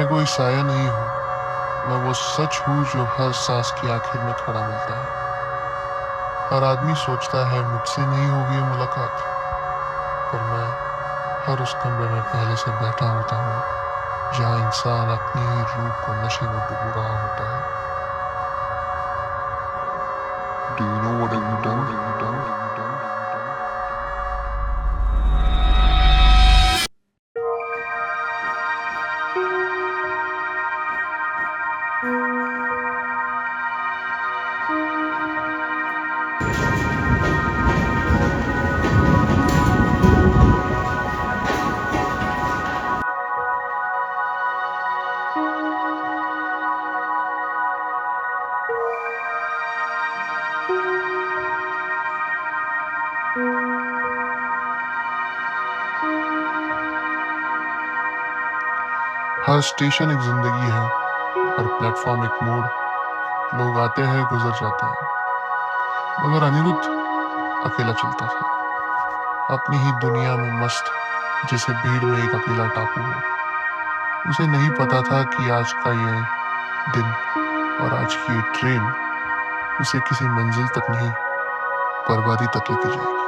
मैं कोई साया नहीं हूँ, मैं वो सच हूँ जो हर सांस की आखिर में खड़ा मिलता है। हर आदमी सोचता है मुझसे नहीं होगी ये मुलाकात, पर मैं हर उस कमरे में पहले से बैठा होता हूँ जहाँ इंसान अपनी ही रूह को नशे में डुबो रहा होता है। Do you know what have you done? Her station एक जिंदगी है, हर प्लेटफॉर्म एक मोड़। लोग आते हैं गुजर जाते हैं, मगर अनिरुद्ध अकेला चलता था, अपनी ही दुनिया में मस्त, जैसे भीड़ में एक अकेला टापू हो। उसे नहीं पता था कि आज का ये दिन और आज की ये ट्रेन उसे किसी मंजिल तक नहीं, बर्बादी तक लेके जाएगी।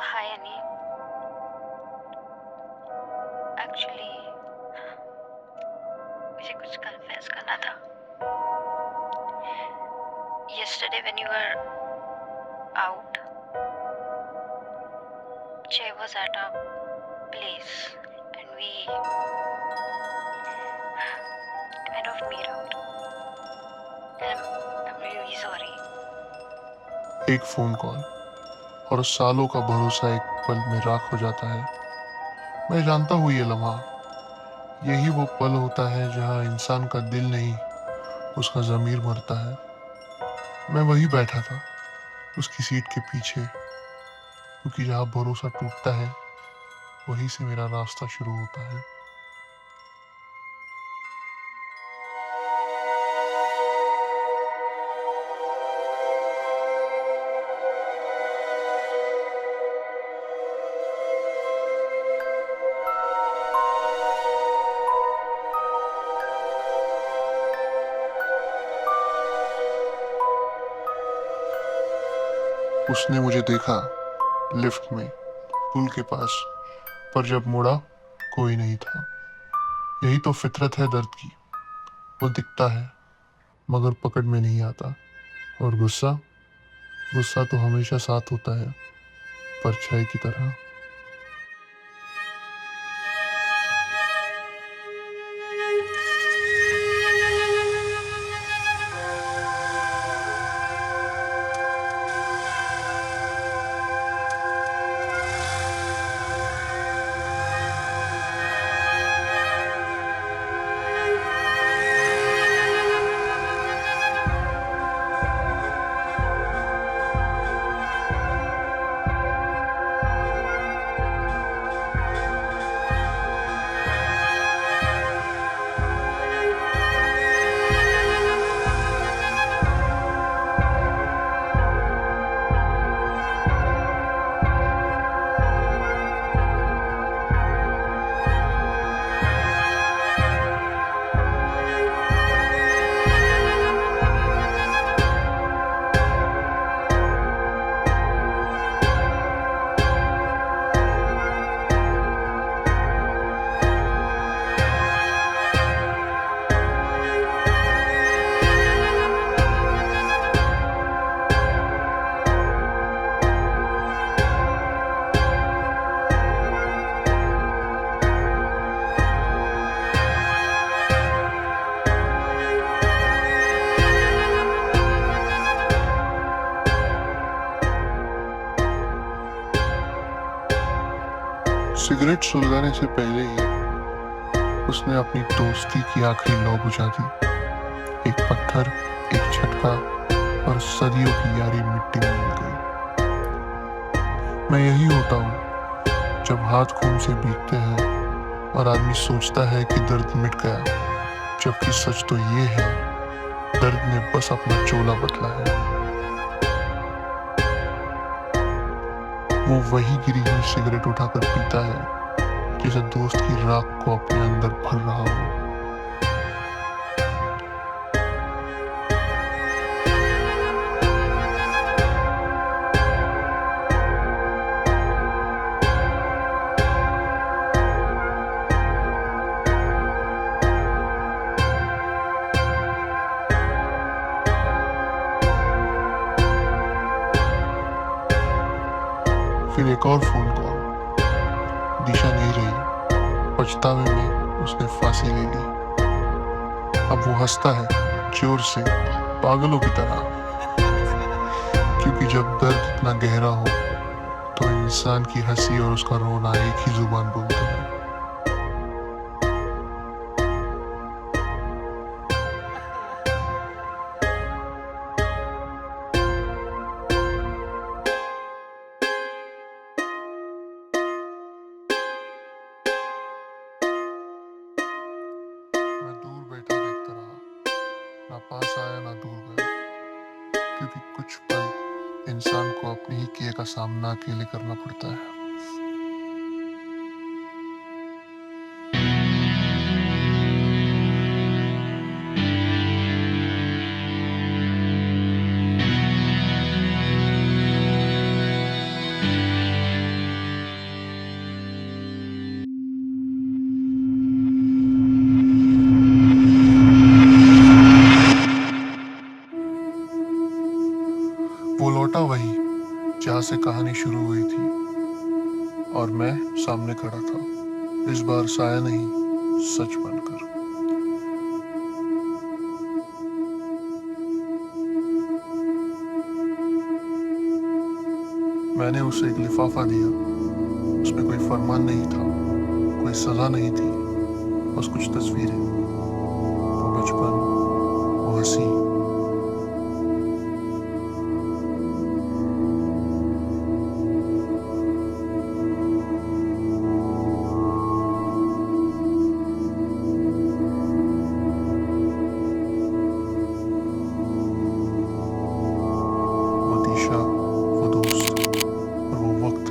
हाय अनी। एक्चुअली मुझे कुछ कन्फेस करना था। Yesterday when you were out, Jay was at a place and we kind of made out. And I'm really sorry. एक फोन कॉल और सालों का भरोसा एक पल में राख हो जाता है। मैं जानता हूँ ये लम्हा, यही वो पल होता है जहाँ इंसान का दिल नहीं, उसका ज़मीर मरता है। मैं वहीं बैठा था, उसकी सीट के पीछे, क्योंकि जहाँ भरोसा टूटता है वहीं से मेरा रास्ता शुरू होता है। उसने मुझे देखा लिफ्ट में, पुल के पास, पर जब मुड़ा कोई नहीं था। यही तो फितरत है दर्द की, वो दिखता है मगर पकड़ में नहीं आता। और गुस्सा, गुस्सा तो हमेशा साथ होता है, परछाई की तरह। सिगरेट सुलगाने से पहले ही उसने अपनी दोस्ती की आखिरी लौ बुझा दी। एक पत्थर, एक झटका पर सदियों की यारी मिट्टी में मिल गई। मैं यही होता हूँ जब हाथ खून से भीगते हैं और आदमी सोचता है कि दर्द मिट गया, जबकि सच तो ये है दर्द ने बस अपना चोला बदला है। वो वही गिरी हुई सिगरेट उठाकर पीता है जैसे दोस्त की राख को अपने अंदर भर रहा हो। फिर एक और फोन कॉल, दिशा नहीं रही। पछतावे में उसने फांसी ले ली। अब वो हंसता है जोर से, पागलों की तरह, क्योंकि जब दर्द इतना गहरा हो तो इंसान की हंसी और उसका रोना एक ही जुबान बोलते हैं। मैं दूर बैठा देखता रहा, ना पास आया ना दूर गया, क्योंकि कुछ पल इंसान को अपने ही किए का सामना अकेले करना पड़ता है। वो लौटा वही जहाँ से कहानी शुरू हुई थी, और मैं सामने खड़ा था, इस बार साया नहीं, सच बनकर। मैंने उसे एक लिफाफा दिया। उसमें कोई फरमान नहीं था, कोई सजा नहीं थी, बस कुछ तस्वीरें, वो बचपन, वो हंसी। वो दिशा, वो दोस्त, और वो वक्त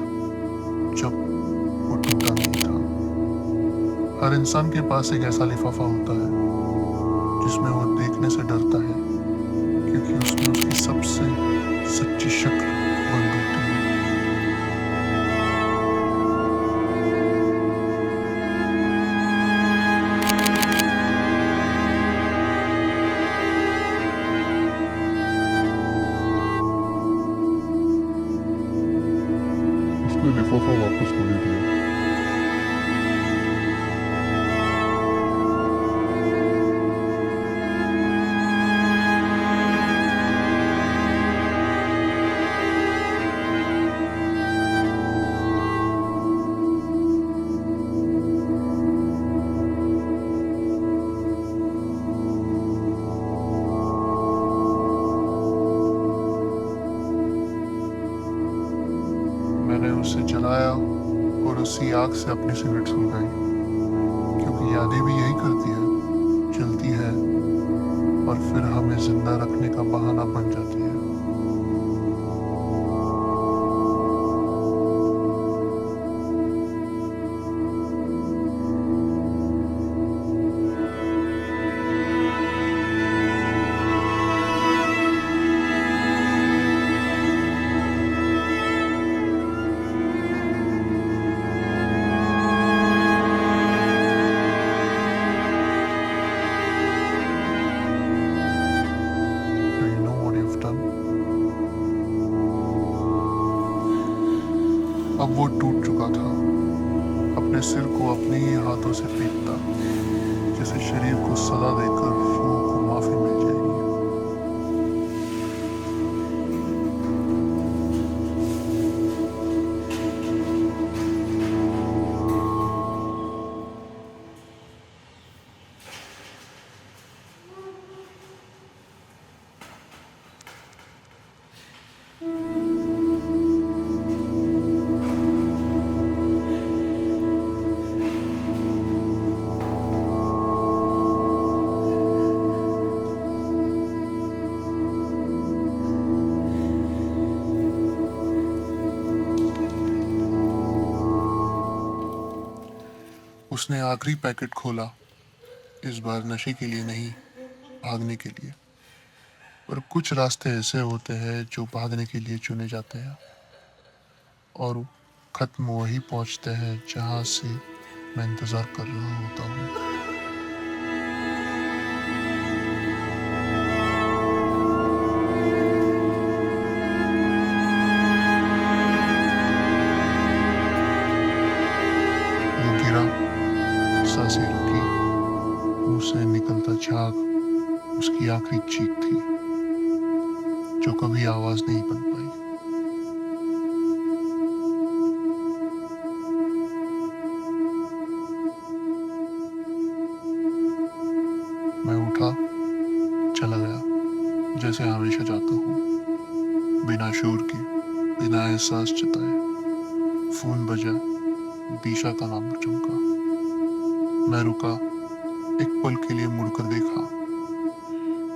जब वो टूटा नहीं था। हर इंसान के पास एक ऐसा लिफाफा होता है जिसमें वो देखने से डरता है, क्योंकि उसमें उसकी सबसे सच्ची शक्ल बंद होती है। उसने लिफाफा वापस नहीं दिया। मैंने उसे जलाया और उसी आग से अपनी सिगरेट सुलगाई, क्योंकि यादें भी यही करती है, जलती है और फिर हमें जिंदा रखने का बहाना बन जाती है। Do you know what you've done? अब वो टूट चुका था, अपने सिर को अपने ही हाथों से पीटता, जैसे शरीर को सजा देकर रूह को माफी मिल जाएगी। उसने आखिरी पैकेट खोला, इस बार नशे के लिए नहीं, भागने के लिए। पर कुछ रास्ते ऐसे होते हैं जो भागने के लिए चुने जाते हैं और खत्म वही पहुंचते हैं जहां से मैं इंतजार कर रहा होता हूँ। वो गिरा, सांसें रुकी, मुंह से निकलता झाग उसकी आखिरी चीख थी जो कभी आवाज नहीं बन पाई। मैं उठा, चला गया जैसे हमेशा जाता हूँ, बिना शोर के, बिना एहसास जताए। फोन बजा, दिशा का नाम चमका। मैं रुका, एक पल के लिए मुड़कर देखा,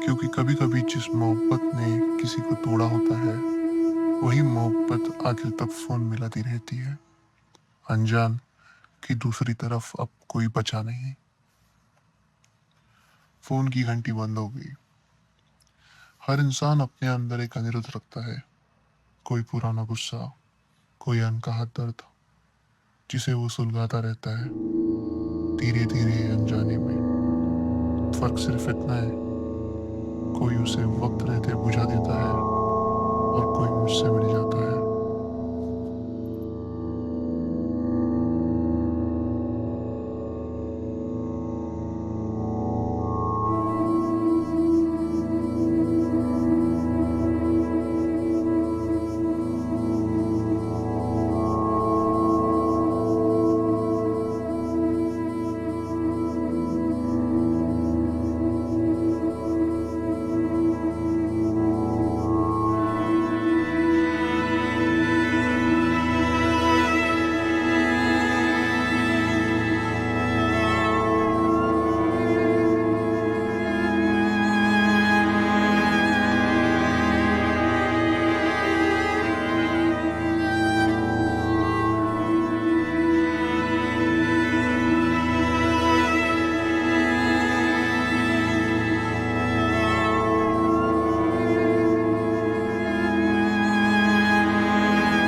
क्योंकि कभी कभी जिस मोहब्बत ने किसी को तोड़ा होता है वही मोहब्बत आखिर तक फोन मिलाती रहती है, अनजान कि दूसरी तरफ अब कोई बचा नहीं। फोन की घंटी बंद हो गई। हर इंसान अपने अंदर एक अनिरुद्ध रखता है, कोई पुराना गुस्सा, कोई अनकहा दर्द जिसे वो सुलगाता रहता है धीरे धीरे अनजाने में। फर्क सिर्फ इतना है, कोई उसे वक्त रहते बुझा देता है और कोई मुझसे मिल जाता है।